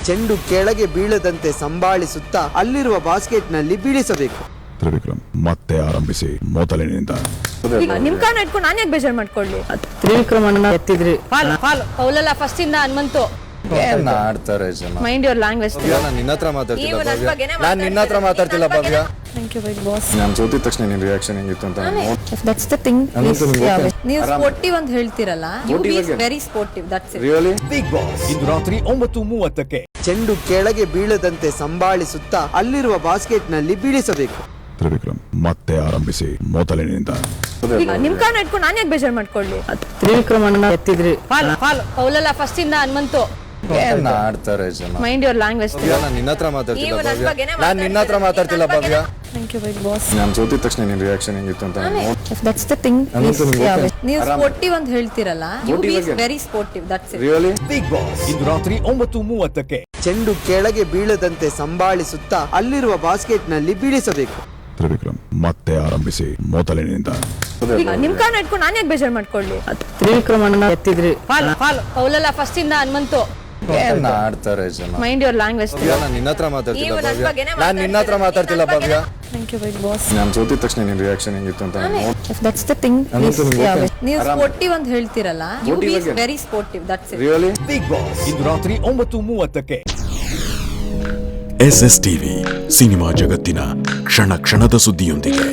ಚೆಂಡು ಕೆಳಗೆ ಬೀಳದಂತೆ ಸಂಭಾಳಿಸುತ್ತಾ ಅಲ್ಲಿರುವ ಬಾಸ್ಕೆಟ್ನಲ್ಲಿ ಬೀಳಿಸಬೇಕು. ತ್ರಿವಿಕ್ರಮ್ ಮತ್ತೆ ಆರಂಭಿಸಿ ಮೊದಲಿನಿಂದ. ನಿಮ್ ಕಾರಣ ಇಟ್ಕೊಂಡು ನಾನು ಯಾಕೆ ಬೇಜಾರ್ ಮಾಡ್ಕೊಳ್ಳಿ. ತ್ರಿವಿಕ್ರಮ್ ಅಣ್ಣ ಎತ್ತಿದ್ರಿ. ಪೌಲಲ್ಲ ಫಸ್ಟ್ ಇಂದ ಹನುಮಂತು. ಏನ್ ಆಡ್ತಾರೆ ಜನ. Mind your language. ನಾನು ನಿನ್ನ ಹತ್ರ ಮಾತಾಡ್ತಿಲ್ಲ ಭವ್ಯ. ನಾನು ನಿನ್ನ ಹತ್ರ ಮಾತಾಡ್ತಿಲ್ಲ Bhavya. Thank you big boss. ನಾನು ಸೋತಿದ ತಕ್ಷಣ ನಿನ್ನ ರಿಯಾಕ್ಷನ್ ಹೆಂಗಿತ್ತು ಅಂತ ದಟ್ಸ್ ದ ಥಿಂಗ್. ನೀವು ಸ್ಪೋರ್ಟಿವ್ ಅಂತ ಹೇಳ್ತಿರಲ್ಲ. You be very sportive. That's it. Really. Big boss ಇಂದು ರಾತ್ರಿ 9:30ಕ್ಕೆ. ಚೆಂಡು ಕೆಳಗೆ ಬೀಳದಂತೆ ಸಂಭಾಳಿಸುತ್ತಾ ಅಲ್ಲಿರುವ ಬಾಸ್ಕೆಟ್ನಲ್ಲಿ ಬೀಳಿಸಬೇಕು. ತ್ರಿವಿಕ್ರಮ್ ಮತ್ತೆ ಆರಂಭಿಸಿ ಮೊದಲಿನಿಂದ. ನಿಮ್ ಕಾರಣ ಇಟ್ಕೊಂಡು ನಾನು ಯಾಕೆ ಬೇಜಾರ್ ಮಾಡ್ಕೊಳ್ಳಿ. ತ್ರಿವಿಕ್ರಮ್ ಅಣ್ಣ ಎತ್ತಿದ್ರಿ. ಪೌಲಲ್ಲ ಫಸ್ಟ್ ಇಂದ ಹನುಮಂತು. ಏನ್ ಆಡ್ತಾರೆ ಜನ. Mind your language. ನಾನು ನಿನ್ನ ಹತ್ರ ಮಾತಾಡ್ತಿಲ್ಲ ಭವ್ಯ. ನಾನು ನಿನ್ನ ಹತ್ರ ಮಾತಾಡ್ತಿಲ್ಲ Bhavya. Thank you big boss. ನಾನು ಸೋತಿದ ತಕ್ಷಣ ನಿನ್ನ ರಿಯಾಕ್ಷನ್ ಹೆಂಗಿತ್ತು ಅಂತ ದಟ್ಸ್ ದ ಥಿಂಗ್. ನೀವು ಸ್ಪೋರ್ಟಿವ್ ಅಂತ ಹೇಳ್ತಿರಲ್ಲ. You be very sportive. That's it. Really. Big boss ಇಂದು ರಾತ್ರಿ 9:30ಕ್ಕೆ. ಚೆಂಡು ಕೆಳಗೆ ಬೀಳದಂತೆ ಸಂಭಾಳಿಸುತ್ತಾ ಅಲ್ಲಿರುವ ಬಾಸ್ಕೆಟ್ನಲ್ಲಿ ಬೀಳಿಸಬೇಕು. ತ್ರಿವಿಕ್ರಮ್ ಮತ್ತೆ ಆರಂಭಿಸಿ ಮೊದಲಿನಿಂದ. ನಿಮ್ ಕಾರಣ ಇಟ್ಕೊಂಡು ನಾನು ಯಾಕೆ ಬೇಜಾರ್ ಮಾಡ್ಕೊಳ್ಳಿ. ತ್ರಿವಿಕ್ರಮ್ ಅಣ್ಣ ಎತ್ತಿದ್ರಿ. ಪೌಲಲ್ಲ ಫಸ್ಟ್ ಇಂದ ಹನುಮಂತು. ಏನ್ ಆಡ್ತಾರೆ ಜನ. Mind your language. ನಾನು ನಿನ್ನ ಹತ್ರ ಮಾತಾಡ್ತಿಲ್ಲ ಭವ್ಯ. ನಾನು ನಿನ್ನ ಹತ್ರ ಮಾತಾಡ್ತಿಲ್ಲ Bhavya. Thank you big boss. ನಾನು ಸೋತಿದ ತಕ್ಷಣ ನಿನ್ನ ರಿಯಾಕ್ಷನ್ ಹೆಂಗಿತ್ತು ಅಂತ ದಟ್ಸ್ ದ ಥಿಂಗ್. ನೀವು ಸ್ಪೋರ್ಟಿವ್ ಅಂತ ಹೇಳ್ತಿರಲ್ಲ. You be very sportive. That's it. Really. Big boss ಇಂದು ರಾತ್ರಿ 9:30ಕ್ಕೆ. SS TV ಸಿನಿಮಾ ಜಗತ್ತಿನ ಕ್ಷಣ ಕ್ಷಣದ ಸುದ್ದಿಯೊಂದಿಗೆ.